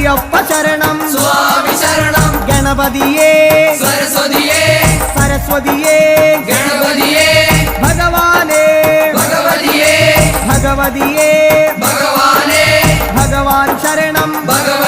അയ്യപ്പ ശരണം സ്വാമി ശരണം ഗണപതിയേ സരസ്വതിയേ സരസ്വതിയേ ഗണപതിയേ ഭഗവാനേ ഭഗവതിയേ ഭഗവതിയേ ഭഗവാനേ ഭഗവാൻ ശരണം ഭഗവാൻ